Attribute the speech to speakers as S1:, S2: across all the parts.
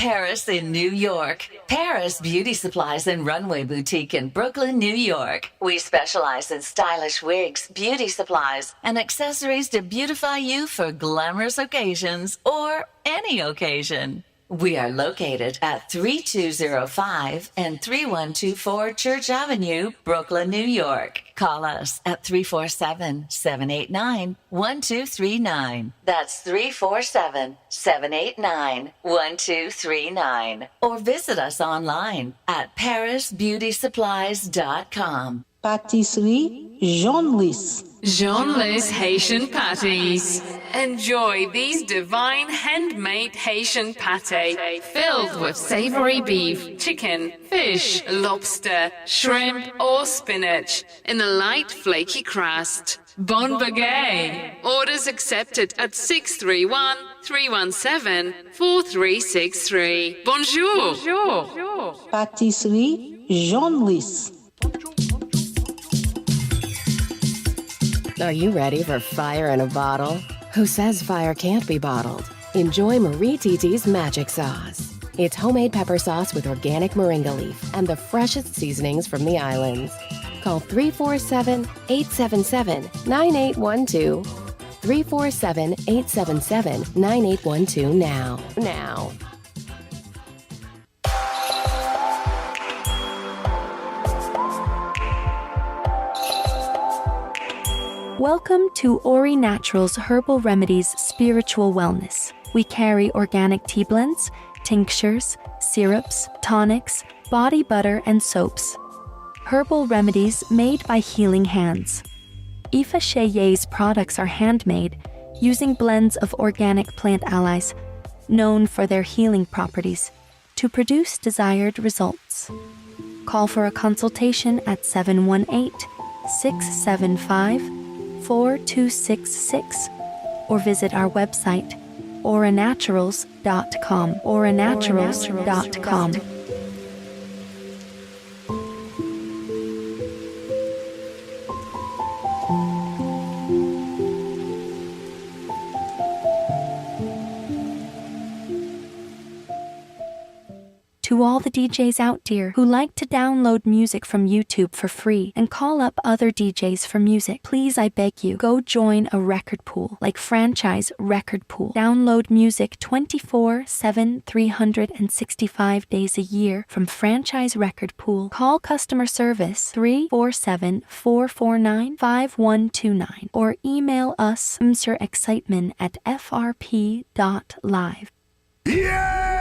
S1: Paris in New York. Paris Beauty Supplies and Runway Boutique in Brooklyn, New York. We specialize in stylish wigs, beauty supplies, and accessories to beautify you for glamorous occasions or any occasion. We are located at 3205 and 3124 Church Avenue, Brooklyn, New York. Call us at 347-789-1239. That's 347-789-1239. Or visit us online at parisbeautysupplies.com.
S2: Pâtisserie Jean-Lis.
S3: Jean-Lis Haitian Patties. Enjoy these divine handmade Haitian pâté filled with savory beef, chicken, fish, lobster, shrimp, or spinach in a light flaky crust. Bon bagay. Orders accepted at 631-317-4363. Bonjour. Bonjour.
S2: Pâtisserie Jean-Lis.
S4: Are you ready for fire in a bottle? Who says fire can't be bottled? Enjoy Marie Titi's Magic Sauce. It's homemade pepper sauce with organic moringa leaf and the freshest seasonings from the islands. Call 347-877-9812. 347-877-9812 now.
S5: Welcome to Ori Naturals Herbal Remedies Spiritual Wellness. We carry organic tea blends, tinctures, syrups, tonics, body butter, and soaps. Herbal remedies made by healing hands. Ifa Cheye's products are handmade using blends of organic plant allies known for their healing properties to produce desired results. Call for a consultation at 718-675-4266 or visit our website auranaturals.com. auranaturals.com. To all the DJs out there who like to download music from YouTube for free and call up other DJs for music, please, I beg you, go join a record pool like Franchise Record Pool. Download music 24/7, 365 days a year from Franchise Record Pool. Call customer service 347-449-5129 or email us msirexcitement@frp.live.
S6: Yeah!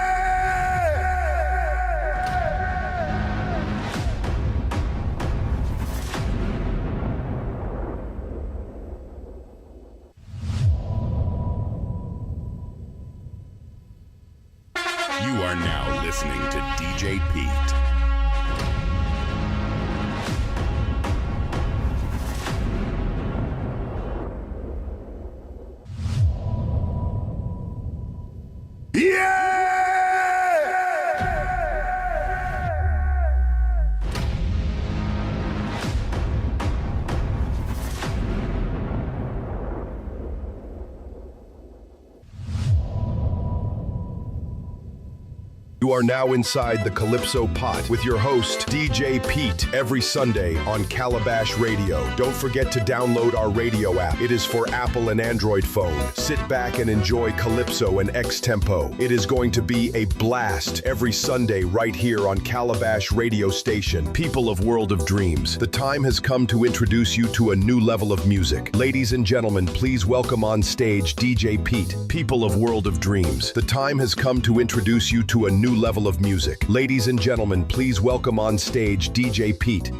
S6: You are now listening to DJ Pete. Yeah! You are now inside the Calypso Pot with your host, DJ Pete, every Sunday on Calabash Radio. Don't forget to download our radio app. It is for Apple and Android phone. Sit back and enjoy Calypso and X-Tempo. It is going to be a blast every Sunday right here on Calabash Radio Station. People of World of Dreams, the time has come to introduce you to a new level of music. Ladies and gentlemen, please welcome on stage DJ Pete. People of World of Dreams, the time has come to introduce you to a new level of music. Ladies and gentlemen, please welcome on stage DJ Pete.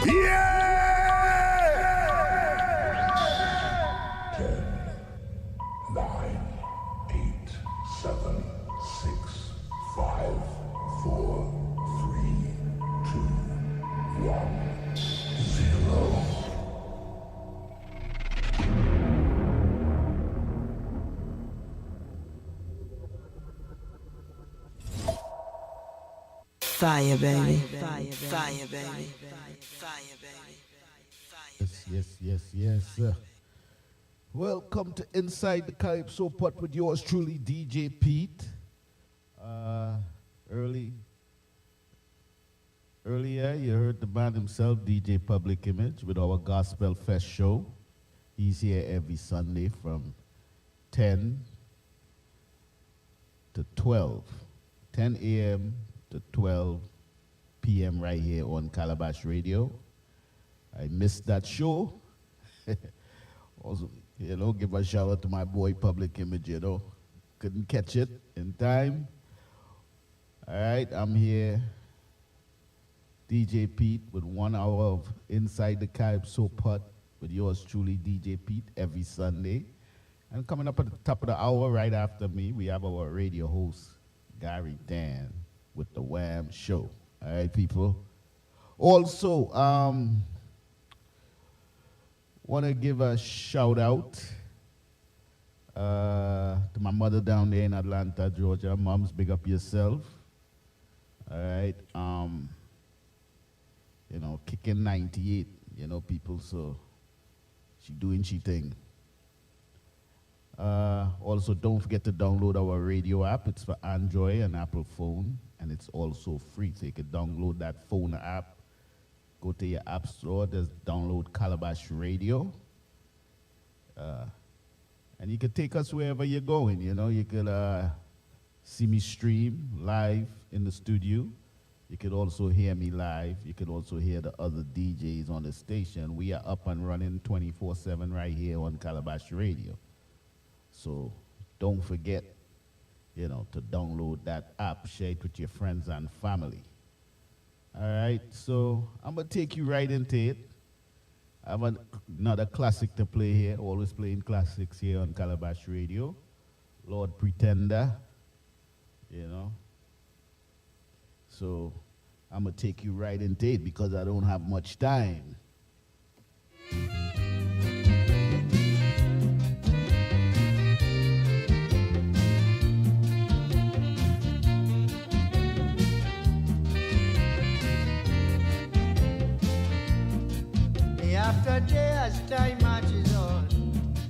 S6: Yeah! 10, 9, 8, 7, 6, 5, 4, 3, 2, 1, 0.
S7: Fire, baby. Fire, baby. Fire, baby. Yes. Welcome to Inside the Calypso Pot with yours truly, DJ Pete. Earlier, you heard the man himself, DJ Public Image, with our Gospel Fest show. He's here every Sunday from 10 to 12, 10 a.m. to 12 p.m. right here on Calabash Radio. I missed that show. Also, give a shout out to my boy Public Image, Couldn't catch it in time. All right, I'm here, DJ Pete, with 1 hour of Inside the Calypso Pot with yours truly, DJ Pete, every Sunday. And coming up at the top of the hour, right after me, we have our radio host, Gary Dan, with the Wham Show. All right, people. Also, want to give a shout out to my mother down there in Atlanta, Georgia. Moms, big up yourself. All right. Kicking 98, people, so she doing she thing. Also, don't forget to download our radio app. It's for Android and Apple phone, and it's also free. So you can download that phone app. Go to your app store. Just download Calabash Radio. And you can take us wherever you're going. You could see me stream live in the studio. You could also hear me live. You could also hear the other DJs on the station. We are up and running 24/7 right here on Calabash Radio. So don't forget, to download that app, share it with your friends and family. All right, so I'm going to take you right into it. I have another classic to play here, always playing classics here on Calabash Radio. Lord Pretender, So I'm going to take you right into it because I don't have much time.
S8: After day as time marches on,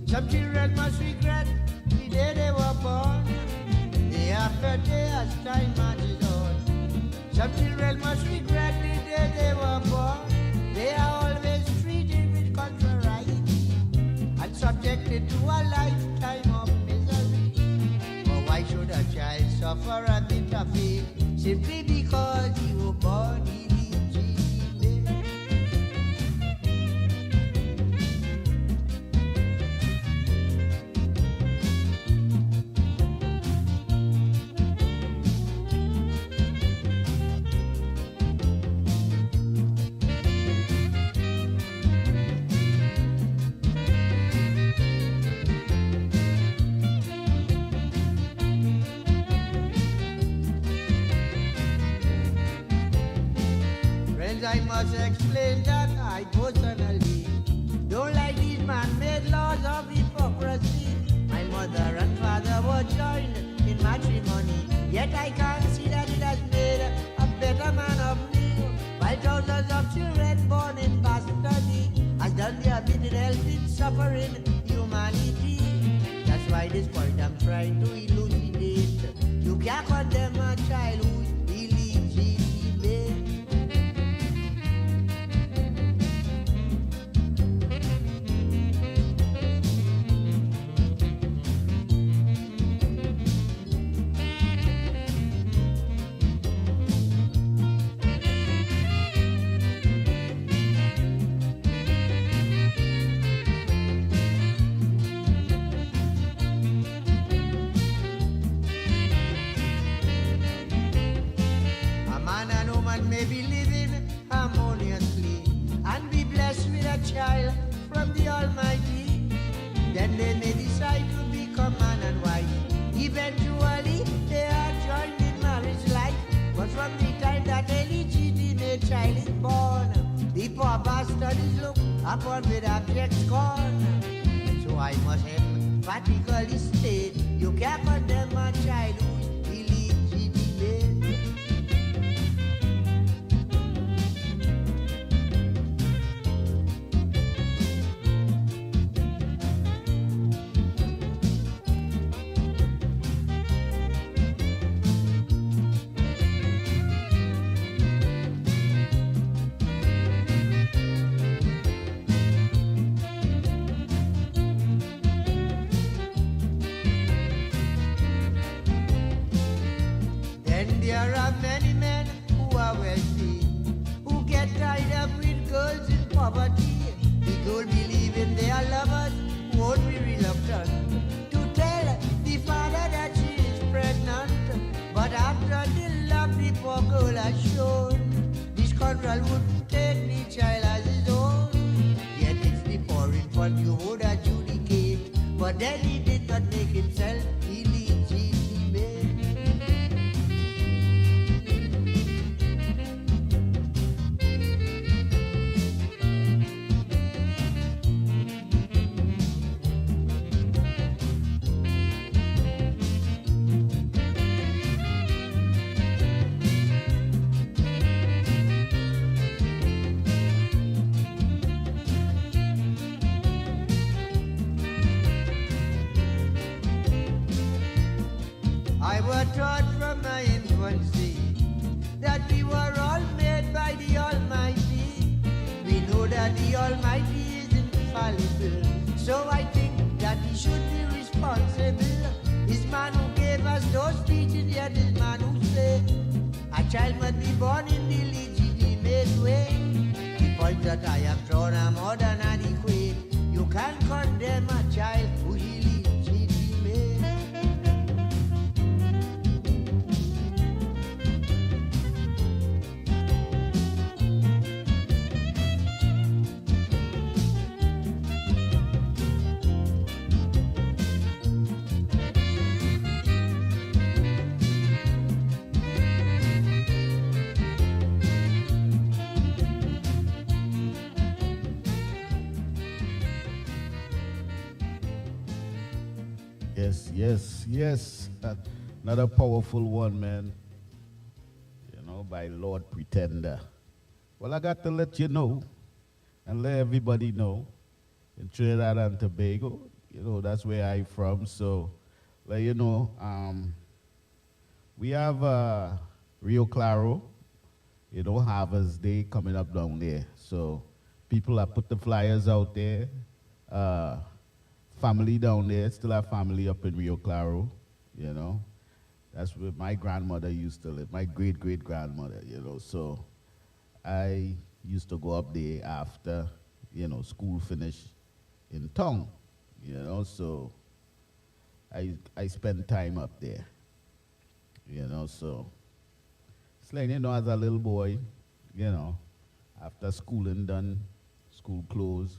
S8: some children must regret the day they were born. Day after day as time marches on, some children must regret the day they were born. They are always treated with contrariety and subjected to a lifetime of misery. But why should a child suffer a bit of pain simply because he was born illegitimate? I must explain that I personally don't like these man-made laws of hypocrisy. My mother and father were joined in matrimony, yet I can't see that it has made a better man of me. While thousands of children born in bastardy has done their bit in helping suffering humanity. That's why this point I'm trying to elucidate. You can't condemn a child who's illegitimate. May be living harmoniously and be blessed with a child from the Almighty. Then they may decide to become man and wife. Eventually they are joined in marriage life. But from the time that a legitimate child is born, the poor bastard is looked upon with abject scorn. So I must emphatically state, you can't condemn a child who's illegitimate. modesty, who get tied up with girls in poverty. The girl believing they are lovers won't be reluctant to tell the father that she is pregnant. But after the love the poor girl has shown, this control wouldn't take the child as his own. Yet it's the poor infant you would adjudicate, but then he did not make himself illegitimate. I was taught from my infancy that we were all made by the Almighty. We know that the Almighty is infallible, so I think that he should be responsible. His man who gave us those teachings, yet his man who said a child must be born in the legitimate way. The point that I have drawn are more than adequate. You can't condemn a child who is illegitimate.
S7: Yes. Another powerful one, man. You know, by Lord Pretender. Well, I got to let you know and let everybody know in Trinidad and Tobago, you know, that's where I'm from. So, let you know, we have Rio Claro, you know, Harvest Day coming up down there. So, people have put the flyers out there. Family down there, still have family up in Rio Claro, you know. That's where my grandmother used to live, my great-great-grandmother, you know. So I used to go up there after, you know, school finished in town, you know. So I spent time up there, you know. So it's like, you know, as a little boy, you know, after schooling done, school closed,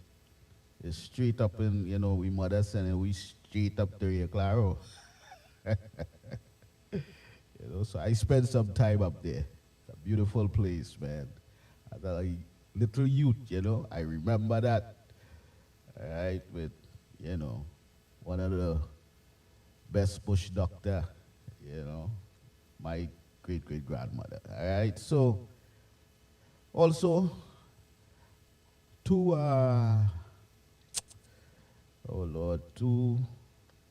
S7: it's straight up in, you know, we mother sending we straight up to Rio Claro. You know, so I spent some time up there. It's a beautiful place, man. As a little youth, you know, I remember that. All right, with, you know, one of the best bush doctor, you know, my great-great-grandmother. All right, so also two two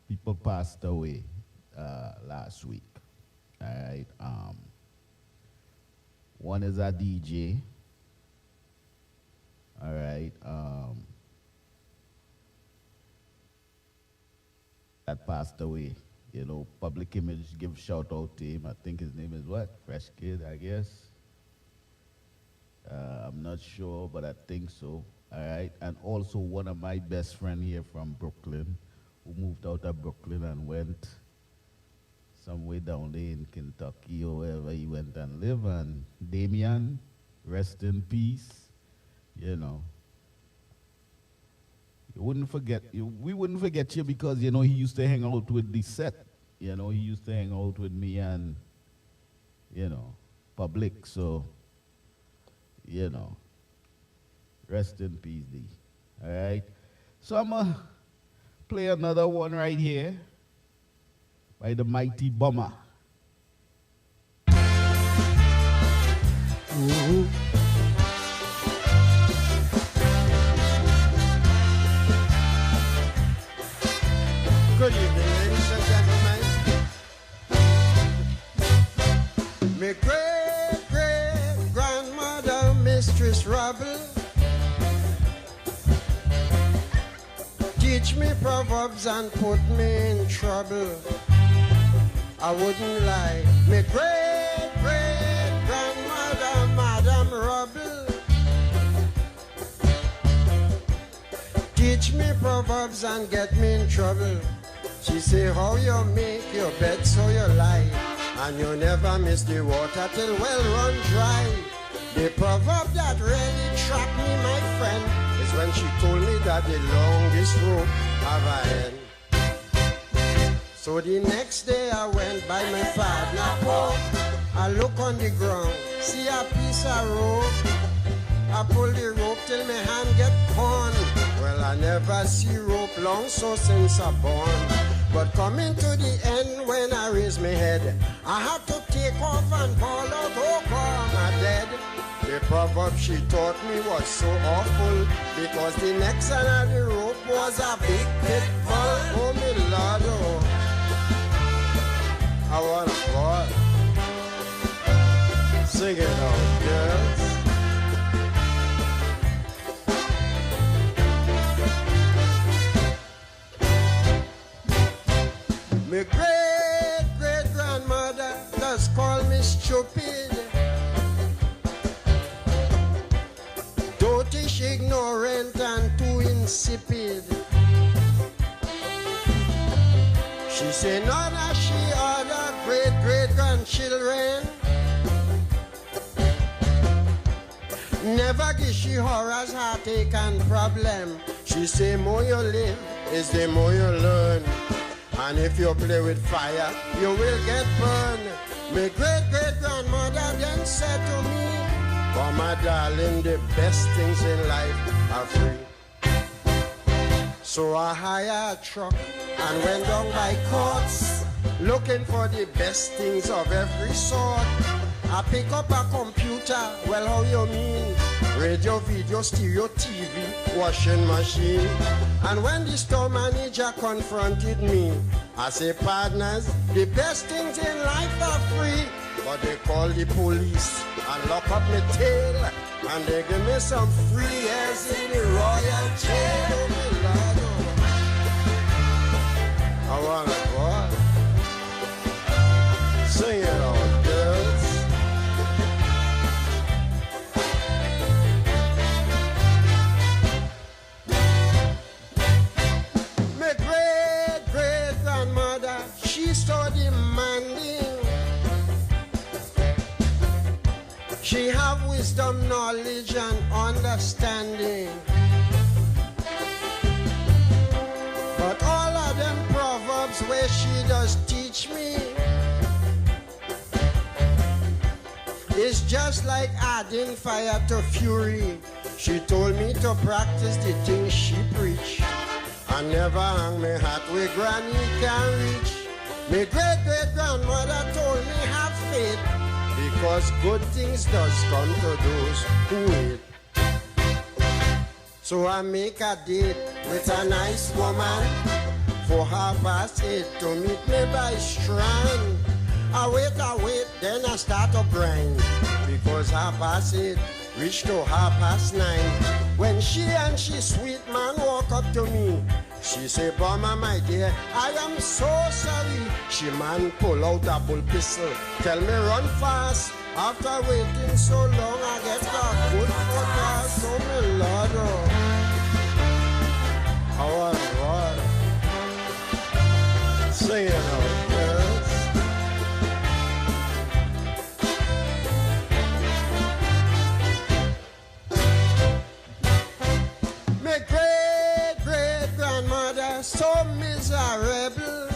S7: people passed away last week. All right. One is a DJ. All right. That passed away. You know, Public Image give shout out to him. I think his name is what? Fresh Kid, I guess. I'm not sure, but I think so. All right. And also one of my best friend here from Brooklyn, who moved out of Brooklyn and went somewhere down there in Kentucky or wherever he went and lived. And Damian, rest in peace. You know, we wouldn't forget you because, you know, he used to hang out with the set. You know, he used to hang out with me and, you know, Public. So, you know, rest in peace, D. All right? So I'm going to play another one right here by the Mighty Bomber. Ooh.
S9: Good evening, ladies and gentlemen. My great-great-grandmother, Mistress Rubble, teach me proverbs and put me in trouble. I wouldn't lie. My great-great-grandmother, teach me proverbs and get me in trouble. She say how you make your bed so you lie, and you never miss the water till well run dry. The proverb that really trapped me, my friend, is when she told me that the longest rope have a end. So the next day I went by my partner pork. I look on the ground, see a piece of rope. I pull the rope till my hand get torn. Well, I never see rope long so since I born. But coming to the end when I raise my head, I had to take off and fall out, oh God, I'm dead. The proverb she taught me was so awful, because the next end of the rope was a big pitfall. Oh, me Lord, oh. I want a boy. Sing it out, girls. My great-great-grandmother just called me stupid, dotish, ignorant, and too insipid. She say none of she other great-great-grandchildren never give she horrors, heartache, and problem. She say more you live is the more you learn. And if you play with fire, you will get burned. My great-great-grandmother then said to me, "For my darling, the best things in life are free." So I hired a truck and went down by courts, looking for the best things of every sort. I pick up a computer, well, how you mean? Radio, video, stereo, TV, washing machine. And when the store manager confronted me, I say, "Partners, the best things in life are free." But they call the police and lock up my tail, and they give me some free years in the royal jail. Oh, my Lord, oh. I wanna go. Sing it out, girls. My great-great-grandmother, she's so demanding. She have wisdom, knowledge, and understanding. But all of them proverbs where she does teach me is just like adding fire to fury. She told me to practice the things she preach, and never hang me hat where granny can reach. My great-great-grandmother told me have faith, because good things does come to those who wait. So I make a date with a nice woman for 8:30 to meet me by Strand. I wait, then I start to grind, because 8:30 reach to 9:30. When she and she sweet man walk up to me, she say, "Bomber, my dear, I am so sorry." She man pull out a bull pistol, tell me run fast. After waiting so long, I get a good forecast. Oh, my Lord, oh. I want what? Sing it out, girls. My great-great-grandmother, so miserable.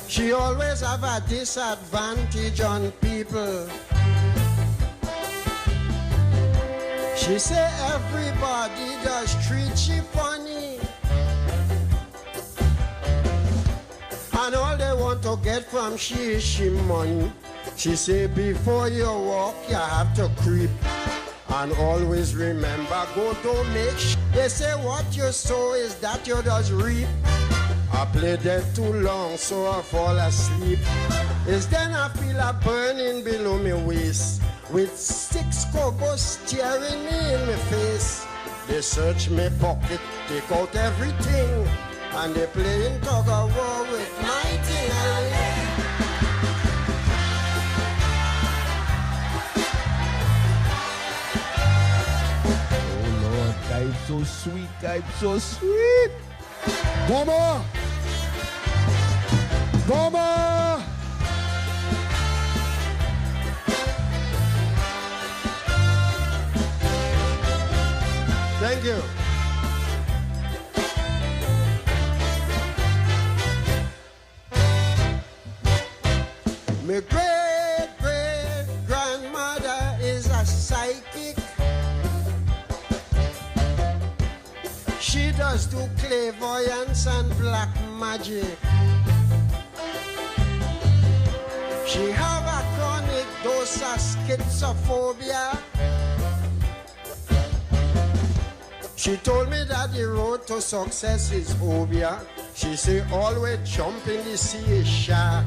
S9: She always have a disadvantage on people. She say everybody does treat she funny, and all they want to get from she is she money. She say before you walk, you have to creep. And always remember, go don't make They say what you sow is that you does reap. I play dead too long, so I fall asleep. It's then I feel a burning below me waist, with 6 cobos staring me in my face. They search me pocket, take out everything, and they playing tug of war with my thing.
S7: so sweet, guys, so sweet.
S10: Mama! Mama!
S9: Thank you. My great-great-grandmother is a psychic. She does do clairvoyance and black magic. She have a chronic dose of schizophobia. She told me that the road to success is obia. She say always jump in the sea is shark,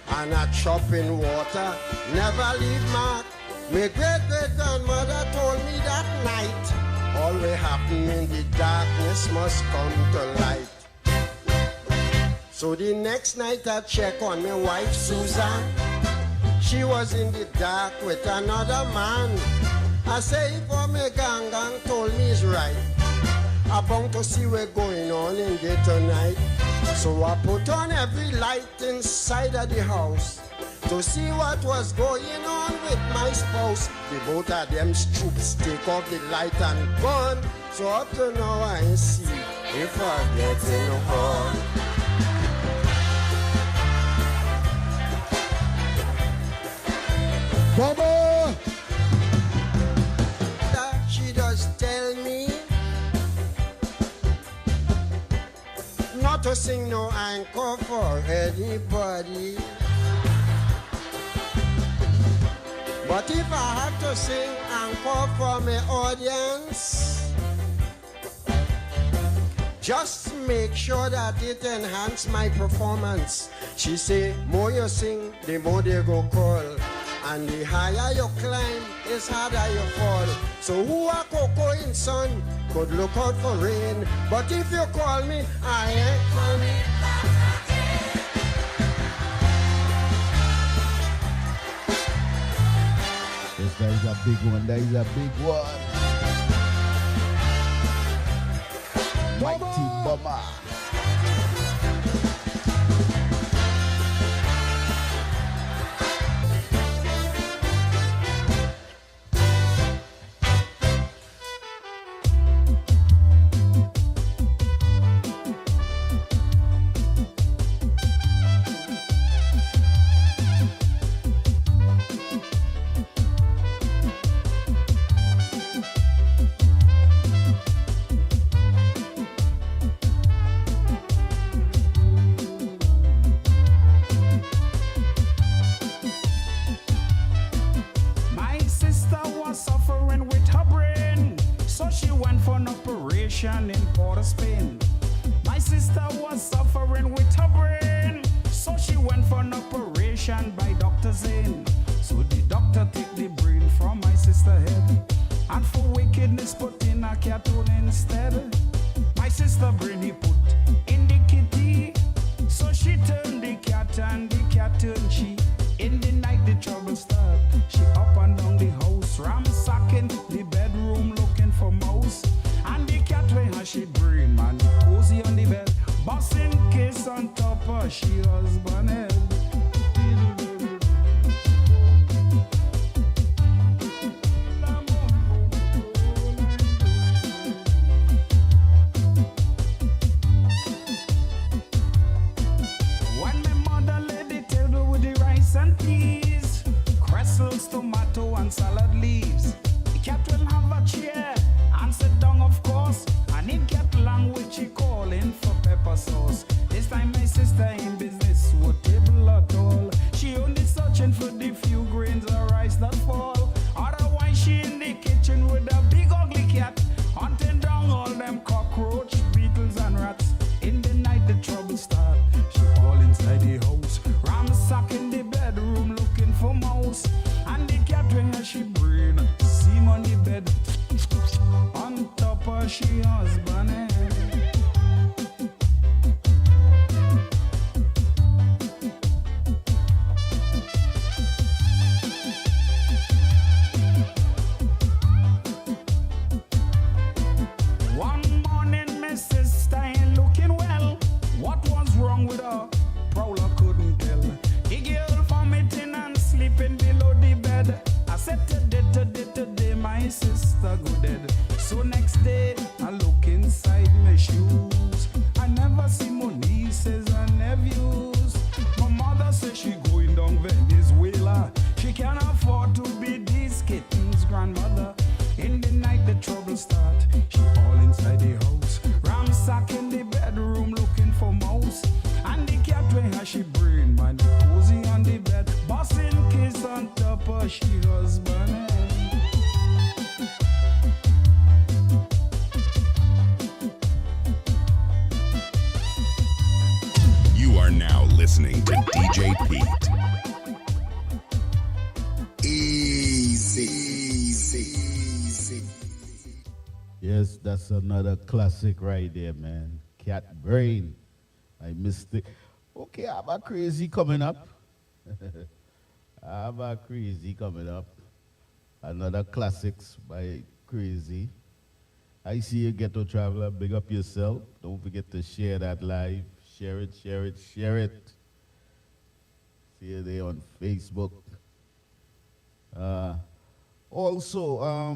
S9: and a chop in water never leave mark. My great-great-grandmother told me that night, always happen in the darkness must come to light. So the next night I check on my wife Susan. She was in the dark with another man. I say if what my gang told me is right, I'm bound to see what's going on in there tonight. So I put on every light inside of the house to see what was going on with my spouse. The both of them stoops take off the light and gone. So up to now I see if I get in the hall.
S10: Mama!
S9: She does tell me not to sing no anchor for anybody. But if I have to sing anchor for my audience, just make sure that it enhance my performance. She say, more you sing, the more they go call. And the higher you climb, is harder you fall. So who are cocoa in sun could look out for rain. But if you call me, I ain't coming.
S7: Yes, that is a big one. That is a big one. Mighty Mama.
S11: In Port of Spain, my sister was suffering with her brain, so she went for an operation by Dr. Zane. So the doctor took the brain from my sister head, and for wickedness put in a cartoon instead. My sister brain he put in the kitty, so she turned the cat and the cat turned she. In the night the trouble start, she up and down the house, ransacking the bedroom looking for mouse. And the cat when her she brain man cozy on the bed, bossing kiss on top of she husband head. When my mother laid the table with the rice and peas, cressels, tomato and salad leaves, the cat will have a chair and sit down, of course, and it get language she calling for pepper sauce. This time my sister in business would table at all. She only searching for the few grains of rice that fall. Otherwise she in the kitchen with a big ugly cat, hunting down all them cockroach, beetles and rats. In the night the trouble start, she all inside the house, ransacking the bedroom looking for mouse. And the cat when she brain, seem on the bed, on top of she husband head. sleeping below the bed. I said today, my sister go dead. So next day, I look inside my shoes. I never see my nieces and nephews. My mother says she going down Venezuela. She can't afford to be these kittens' grandmother. In the night the trouble start. She all inside the house, ransacking the bedroom looking for mouse. And the cat when her she brain man cozy on the bed, bossing kiss on top of she husband head.
S6: You are now listening to DJ Pete. Easy.
S7: Yes, that's another classic right there, man. Cat Brain. I missed it. Okay, how about Crazy coming up? How about Crazy coming up? Another classics by Crazy. I see you, Ghetto Traveler. Big up yourself. Don't forget to share that live. Share it. See you there on Facebook. Also,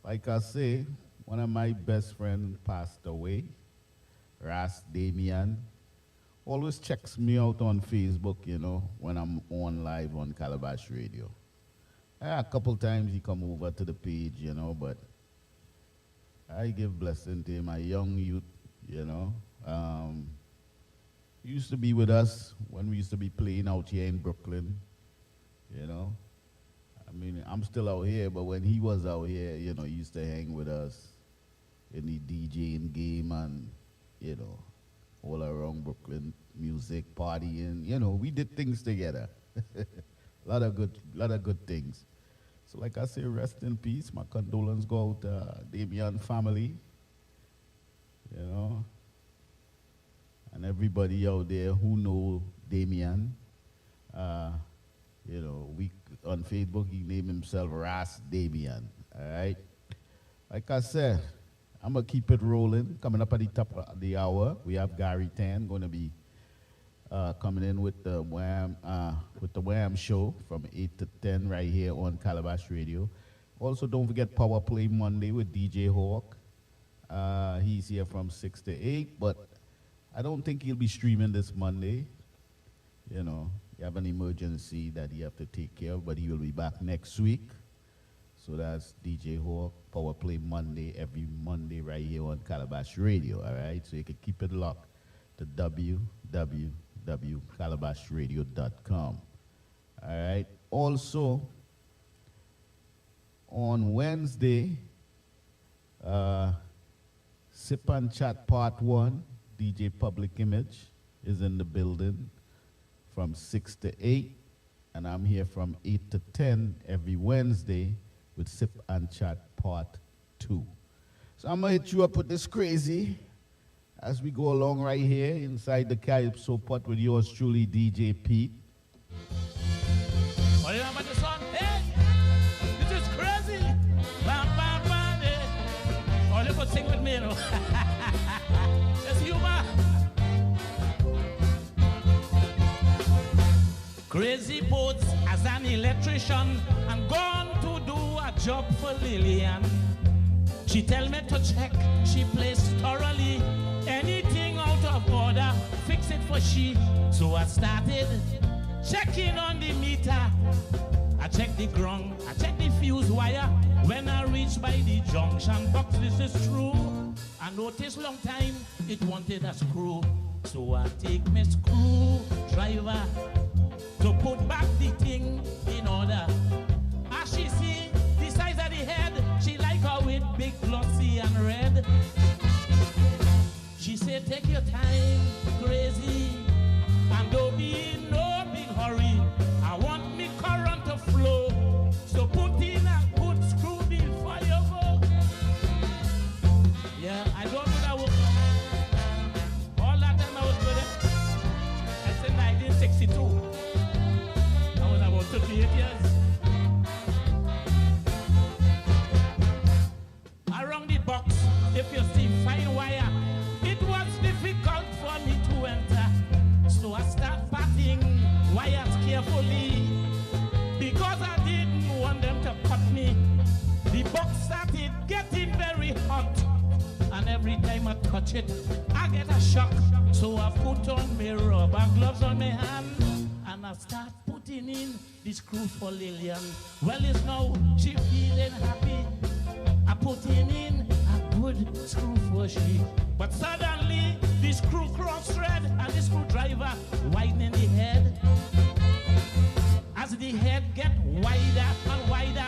S7: like I say, one of my best friends passed away, Ras Damian. Always checks me out on Facebook, you know, when I'm on live on Calabash Radio. A couple times he come over to the page, you know, but I give blessing to him, a young youth, you know. He used to be with us when we used to be playing out here in Brooklyn, you know. I mean, I'm still out here, but when he was out here, you know, he used to hang with us in the DJing game and, you know, all around Brooklyn, music, partying, you know, we did things together. a lot of good things. So like I say, rest in peace. My condolence go out to Damian family, you know, and everybody out there who know Damian. You know, on Facebook, he named himself Ras Damian, all right? Like I said, I'm going to keep it rolling. Coming up at the top of the hour, we have Gary Tan going to be coming in with the Wham show from 8 to 10 right here on Calabash Radio. Also, don't forget Power Play Monday with DJ Hawk. He's here from 6 to 8, but I don't think he'll be streaming this Monday. You know, you have an emergency that you have to take care of, but he will be back next week. So that's DJ Hawk, Power Play Monday, every Monday right here on Calabash Radio, all right? So you can keep it locked to www.calabashradio.com, all right? Also, on Wednesday, Sip and Chat Part 1, DJ Public Image is in the building from 6 to 8, and I'm here from 8 to 10 every Wednesday with Sip and Chat Part 2. So I'm going to hit you up with this crazy as we go along right here inside the Kaiso pot with yours truly, DJ Pete.
S12: What do you know about this song? Hey, this is crazy. Bam, bam, bam, hey. Oh, you could sing with me, you know. That's humor. Crazy Boots as an electrician. I'm going to do a job for Lillian. She tell me to check, she plays thoroughly. Anything out of order, fix it for she. So I started checking on the meter. I check the ground, I check the fuse wire. When I reach by the junction box, this is true. I noticed long time it wanted a screw. So I take my screwdriver to put back the thing in order. As she see the size of the head, she like how it big, glossy and red. She said, take your time, crazy, and don't be in no big hurry. I want me current to flow, so put in a good screw deal for you go. Yeah, I don't do that work. All that time I was good. That's in 1962. because I didn't want them to cut me. The box started getting very hot, and every time I touch it, I get a shock. So I put on my rubber gloves on my hand, and I start putting in the screw for Lillian. Well, it's now she feeling happy. I put in a good screw for she. But suddenly, the screw cross thread and the screwdriver widening the head. As the head get wider and wider,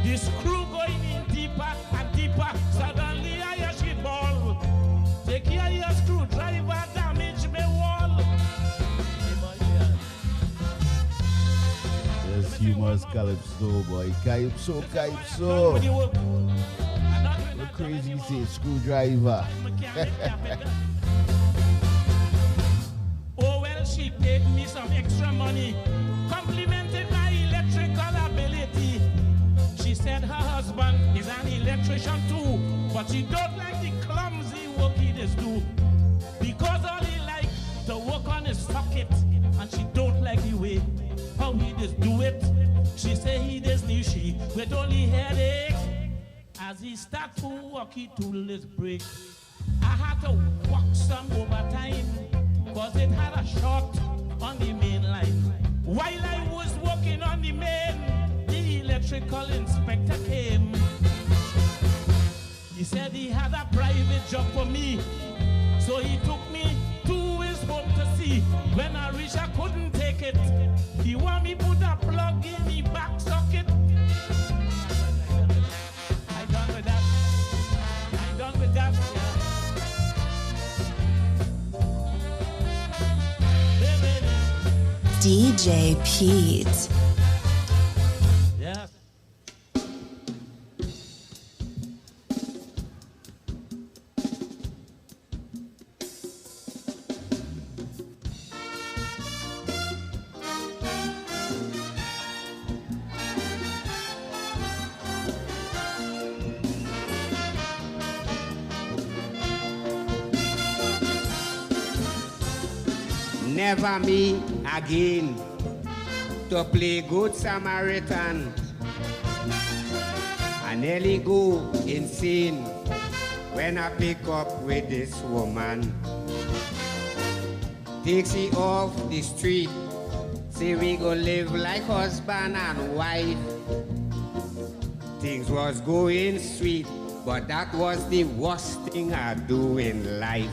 S12: the screw going in deeper and deeper. Suddenly I hear she ball. Take care of your screwdriver, damage me wall.
S7: Yes, humorous Calypso, boy. Calypso, Calypso. What crazy say screwdriver.
S12: Oh well, she paid me some extra money, complimented my electrical ability. She said her husband is an electrician too, but she don't like the clumsy work he does do, because all he like to work on his socket, and she don't like the way how he does do it. She say he does new she with only headache. As he start to walk, he tool his brake. I had to walk some overtime, cause it had a short on the main line. While I was working on the main, the electrical inspector came. He said he had a private job for me, so he took me to his home to see. When I reached, I couldn't take it. He want me put a plug in the back socket. I done with that. I done with that.
S13: DJ Pete.
S12: Yes.
S14: Never me again to play good Samaritan. I nearly go insane when I pick up with this woman. Takes she off the street, say we gon' live like husband and wife. Things was going sweet, but that was the worst thing I do in life.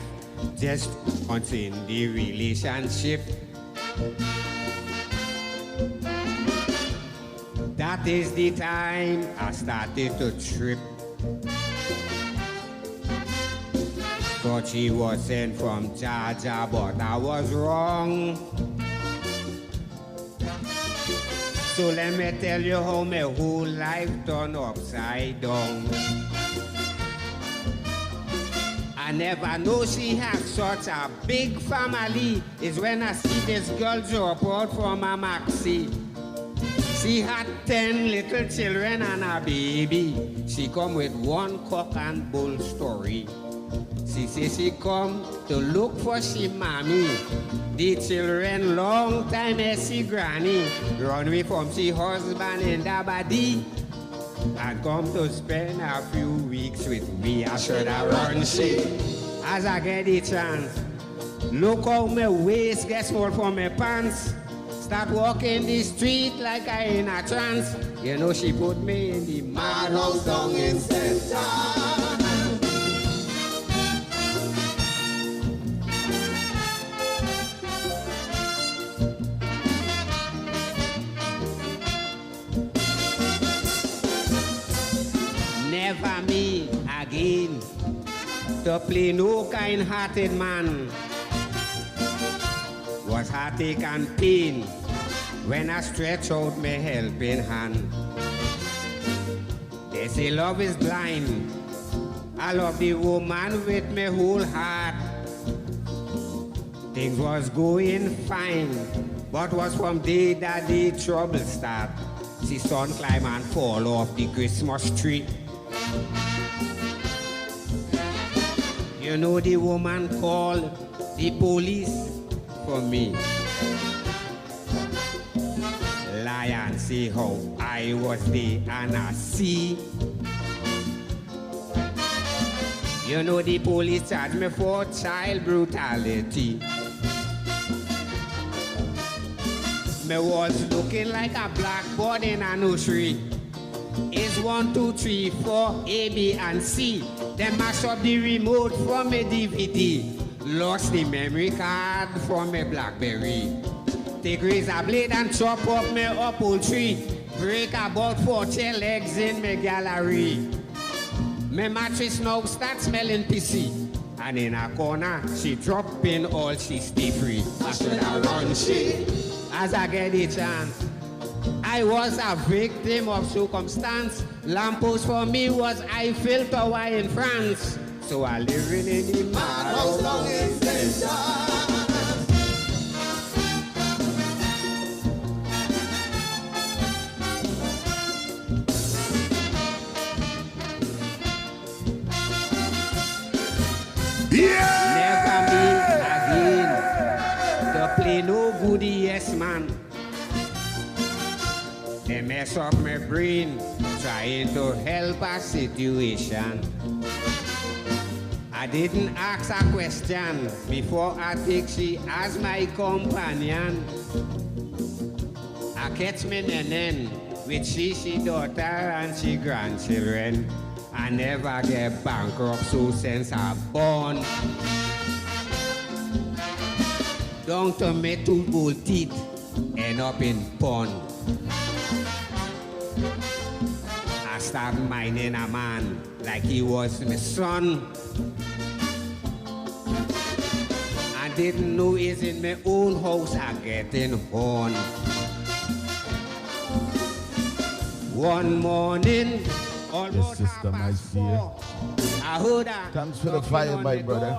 S14: Just once in the relationship, that is the time I started to trip. Thought she was sent from Georgia, but I was wrong. So let me tell you how my whole life turned upside down. I never know she has such a big family. Is when I see this girl drop out from a maxi. She had 10 little children and a baby. She come with one cock and bull story. She say she come to look for she mommy. The children long time as she granny. Run away from she husband in the body. And come to spend a few weeks with me. I should have run shit as I get the chance. Look how my waist gets small from my pants. Start walking the street like I in a trance. You know she put me in the madhouse down in center. Never me again to play no kind-hearted man. Was heartache and pain when I stretch out my helping hand. They say love is blind. I love the woman with my whole heart. Things was going fine, but was from day that the trouble start. See sun climb and fall off the Christmas tree. You know the woman called the police for me. and see how I was there and I see. You know the police charged me for child brutality. Me was looking like a blackboard in a nursery. It's 1, 2, 3, 4, A, B, and C. Then mash up the remote from my DVD. Lost the memory card from my BlackBerry. Take razor blade and chop up my apple tree. Break about 40 legs in my gallery. My mattress now start smelling pissy. And in a corner, she drop in all she stay free. I should have run she as I get the chance. I was a victim of circumstance. Lamppost for me was Eiffel Tower in France. So I living in the madhouse long extension. Never me again to play no goody yes man. They mess up my brain trying to help a situation. I didn't ask a question before I take she as my companion. I catch me nenen with she daughter and she grandchildren. I never get bankrupt so since I born. Down to me 2 gold teeth, end up in pond. I start minding a man like he was my son. I didn't know it's in my own house I getting horn. One morning,
S7: Yes, sister, nice dear.
S14: I heard her.
S7: Thanks for the fire, my brother.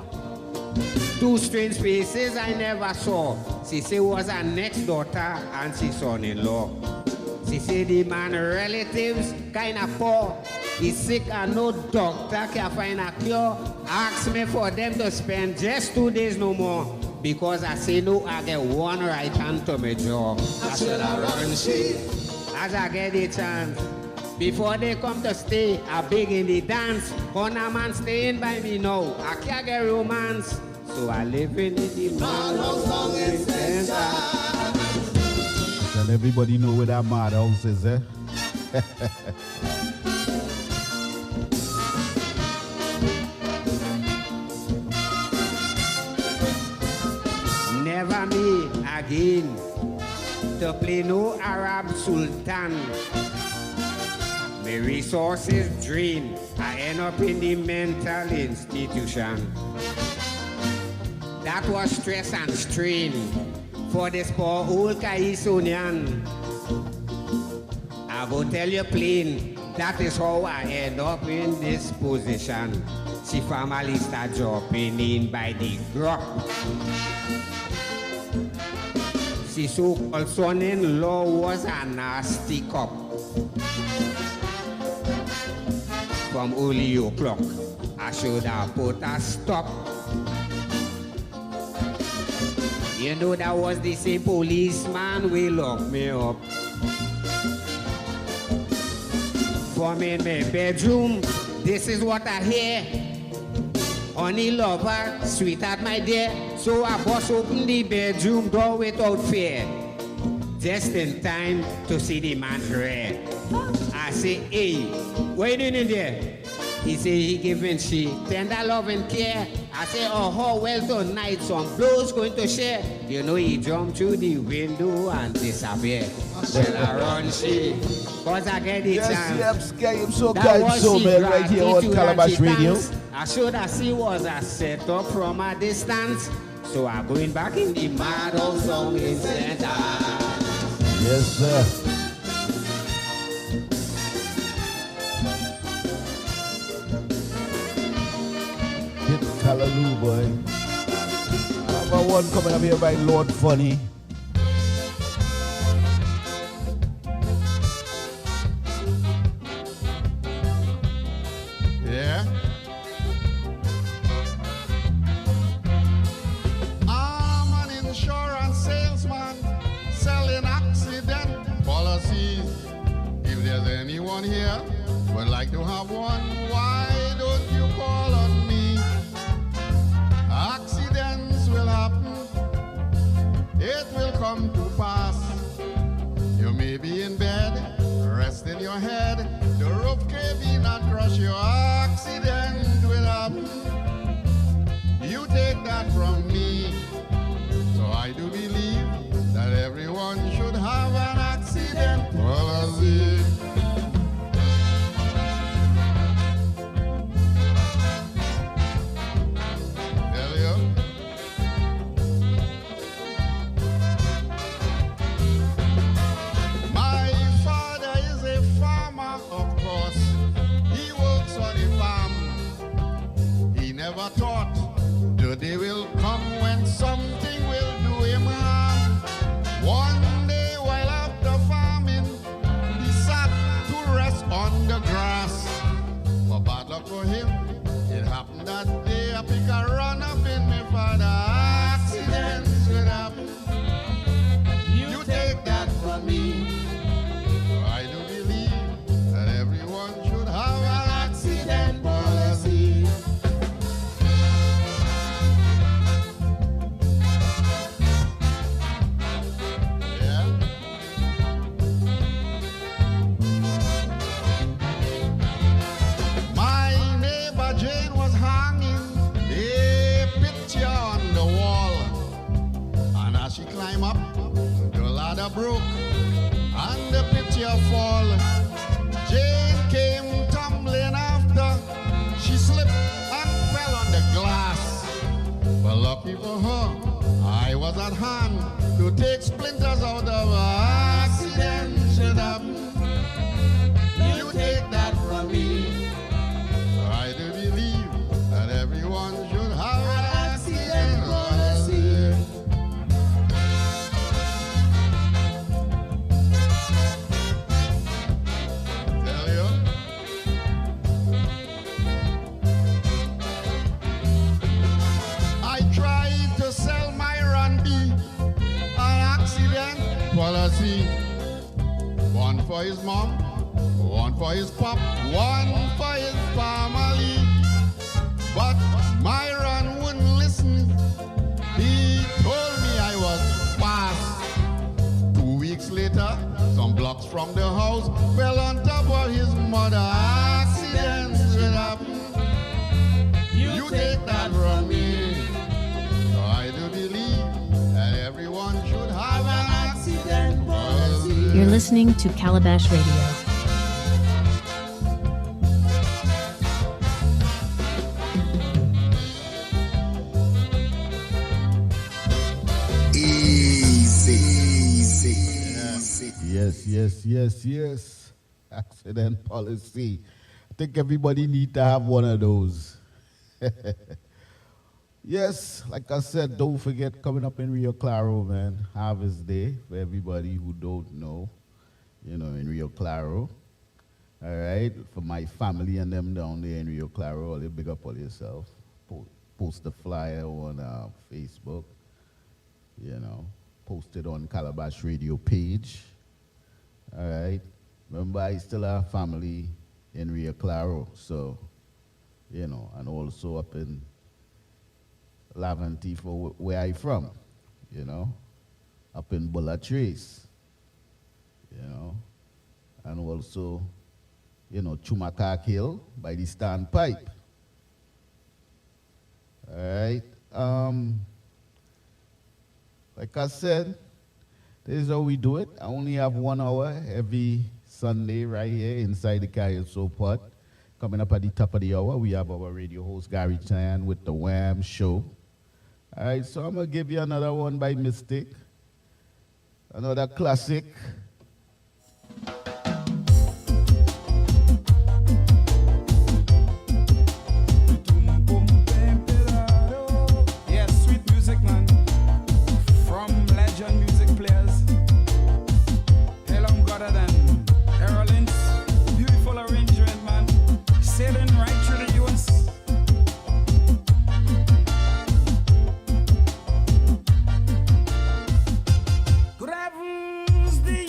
S14: 2 strange faces I never saw. She say was her next daughter and she son-in-law. She say the man relatives kinda poor. He's sick and no doctor can find a cure. Ask me for them to spend just 2 days no more. Because I say no, I get one right hand to my jaw. I should have run shit as I get the chance. Before they come to stay, I beg in the dance. Corner man staying by me now. I can't get romance. So I live in the madhouse long extension.
S7: And everybody know where that madhouse is, eh?
S14: Never me again to play no Arab Sultan. My resources drained. I end up in the mental institution. That was stress and strain for this poor old Kaisonian. I go tell you plain, that is how I end up in this position. See family start dropping in by the crop. See so-called son-in-law was a nasty cop. From early o'clock, I should have put a stop. You know that was the same policeman we locked me up. For me in my bedroom, this is what I hear. Honey lover, sweetheart my dear. So I bust open the bedroom door without fear. Just in time to see the man's rear. I say, hey, what you doing in there? He say he giving she tender love and care. I say, oh, how well tonight some blows going to share. You know he jumped through the window and disappear. Shall I run she? Cause I get the chance.
S7: Yes, I'm so Kaiso, man, right here on Calabash Radio.
S14: I should have seen was a setup from a distance. So I'm going back in the madhouse song in center.
S7: Yes, sir. Hallelujah, boy. Number one coming up here by Lord Funny.
S10: Yeah. I'm an insurance salesman selling accident policy.
S7: anyone here would like to have one, why don't you call on me? Accidents will happen, it will come to pass. You may be in bed, resting your head, the roof cave in and crush your accident will happen. You take that from me. So I do believe that everyone should have an accident policy. Tell you. My father is a farmer, of course. He works on a farm. He never thought the day will come when something will do him harm. One day while after farming, he sat to rest on the grass. But bad luck for him, it happened that day. A picker run up in my father. Accidents will happen. You take that from me. So I do believe that everyone should have an accident policy. She climb up, the ladder broke, and the picture fall. Jane came tumbling after, she slipped and fell on the glass. But lucky for her, I was at hand to take splinters out of her accident. Should happen. You take that from me. So I do believe that everyone should have an accident policy. Policy. One for his mom, one for his pop, one for his family. But Myron wouldn't listen. He told me I was fast. 2 weeks later, some blocks from the house fell on top of his mother. Accidents will happen. You take that from me. So I do believe that everyone should have an accident policy.
S5: You're listening to Calabash Radio.
S7: Yes. Accident policy. I think everybody need to have one of those. Yes, like I said, don't forget coming up in Rio Claro, man. Harvest Day for everybody who don't know, in Rio Claro. All right, for my family and them down there in Rio Claro, all you big up all yourself. Post the flyer on Facebook, post it on Calabash Radio page. All right, remember I still have family in Rio Claro, so, and also up in Lavanty for where I from, up in Bulla Trace, and also, Chumakak Hill by the Standpipe. All right. Like I said, this is how we do it. I only have 1 hour every Sunday right here inside the Kaiso pot. Coming up at the top of the hour, we have our radio host Gary Chan with the Wham Show. All right, so I'm going to give you another one by mistake. Another classic.
S11: Yes, sweet music, man. From legend music players. Helen Goddard and Erlin's beautiful arrangement, man. Sailing right through the US. Good heavens, the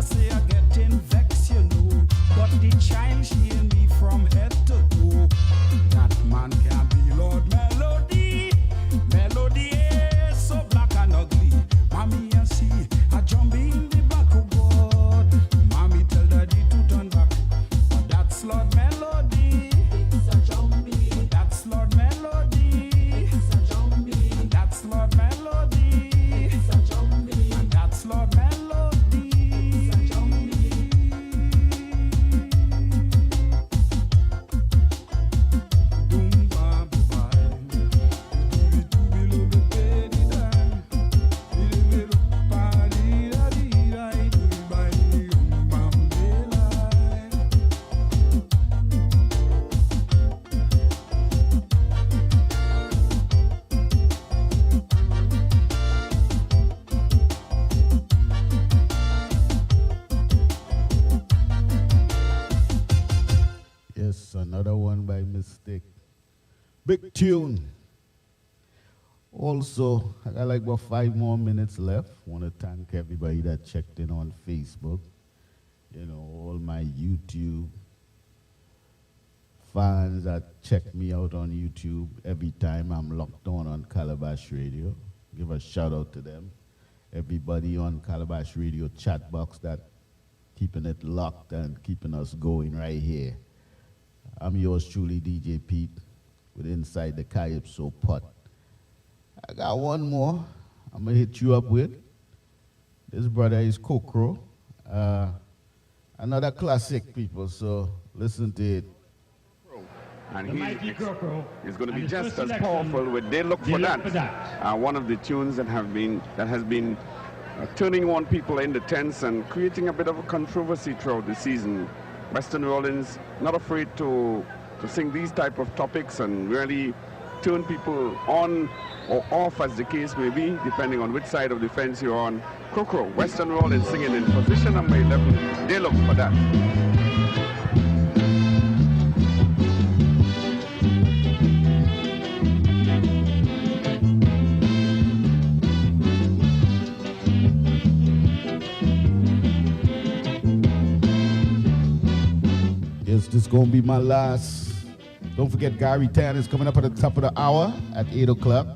S11: say I getting vexed, you know. But the child she in me from head to toe. That man can be Lord Melody. Melody is so black and ugly. Mommy, I see a jumpy in the back of God. Mommy tell daddy to turn back. But that's Lord Melody. It's a jumpy. That's Lord Melody. It's a jumpy. That's Lord Melody. It's a jumpy. And that's Lord Melody. It's a jumpy. Doom ba ba.
S7: Yes, another one by mistake. Big tune. Also, I got like about 5 more minutes left. Want to thank everybody that checked in on Facebook. You know, all my YouTube fans that check me out on YouTube every time I'm locked on Calabash Radio. Give a shout out to them. Everybody on Calabash Radio chat box that keeping it locked and keeping us going right here. I'm yours truly, DJ Pete, with Inside the Kaiso pot. I got one more I'm going to hit you up with. This brother is Kokro. Another classic, people, so listen to it.
S15: And he's going to be just as powerful with They Look For That. One of the tunes that has been turning on people in the tents and creating a bit of a controversy throughout the season. Western New Orleans not afraid to sing these type of topics and really turn people on or off, as the case may be, depending on which side of the fence you're on. Kokro, Western New Orleans singing in position number 11. They Look For That.
S7: Yes, this is going to be my last. Don't forget Gary Tan is coming up at the top of the hour at 8 o'clock.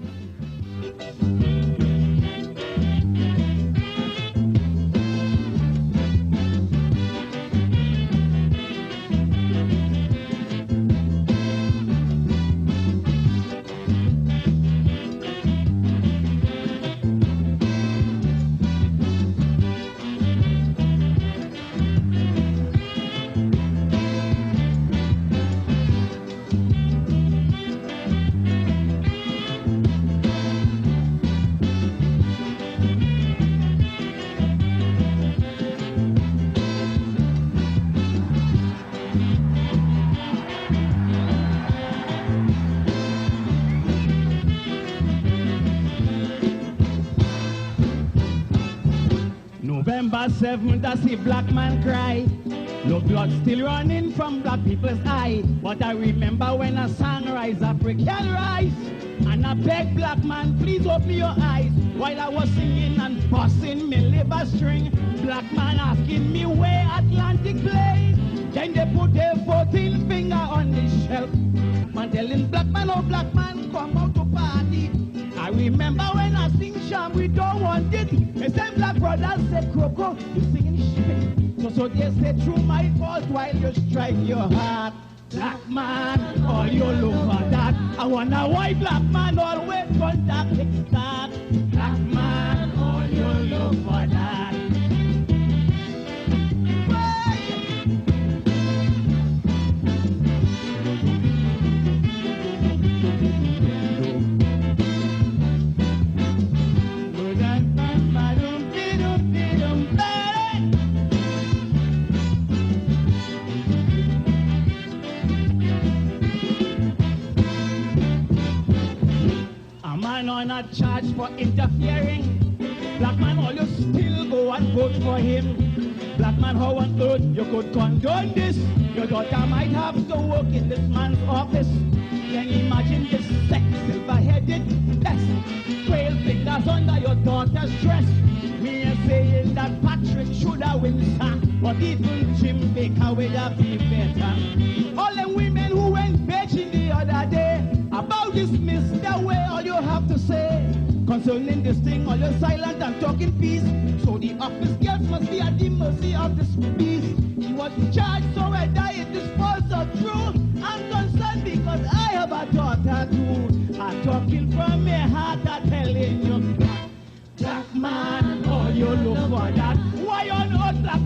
S11: November 7th, I see black man cry. No blood still running from black people's eye. But I remember when a sunrise, African rise. And I beg black man, please open your eyes. While I was singing and busting me liver string, black man asking me where Atlantic plays. Then they put their 14 finger on the shelf. Man telling black man, oh black man, come out to party. I remember when I sing Sham, we don't want it. The same black brothers said, Kroko, you singing shit. So they say, through my fault while you strike your heart. Black man, all you look for that. I want a white black man, always contact start. Black man, all you look for that. On a charge for interfering. Black man, all you still go and vote for him. Black man, how on earth you could condone this? Your daughter might have to work in this man's office. Can you imagine this sex silver-headed? Yes, 12 fingers under your daughter's dress. Me and saying that Patrick should have win, sir. But even Jim Baker would have been better. All the women who went begging the other day about this Mr. Way, all you have to say concerning this thing, all you're silent and talking peace. So the office girls must be at the mercy of this beast. He was charged, so whether it is false or true, I'm concerned because I have a daughter too. I'm talking from my heart, I'm telling you. Black man, all you look for that. Why on earth black?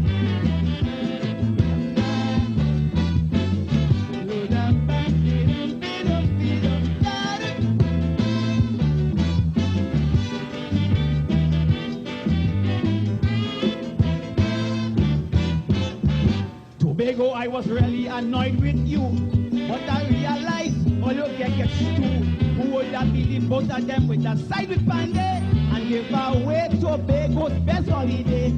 S11: Tobago, I was really annoyed with you, but I realized all you gets too. Who would have believed both of them with a side with Pandey and give away Tobago's best holiday?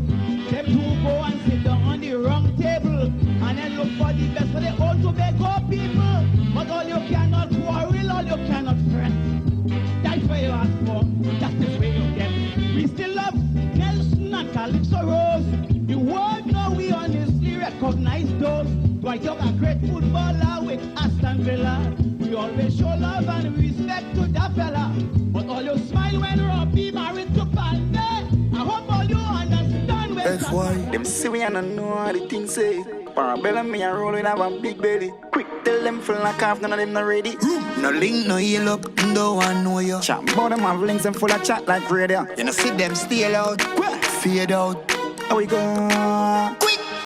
S11: Them two go and sit down on the wrong table and then look for the best for the old Tobago people. But all you cannot quarrel, all you cannot fret. That's what you ask for, that's the way you get. We still love Nelson and Calypso Rose. The world know we honestly recognize those. Dwight Young, a great footballer with Aston Villa. We always show love and respect to that fella. But all you smile when Robbie married to Pandey. I hope all you understand when
S16: that's why them see we and I know how the things say. Parabella me a roll with have a big belly. Quick tell them full like half, none of them not ready.
S17: No link, no yell up, don't want know you.
S16: Chat about them have links and full of chat like radio.
S17: You know see them steal out, fade out.
S16: How we go?
S17: Quick!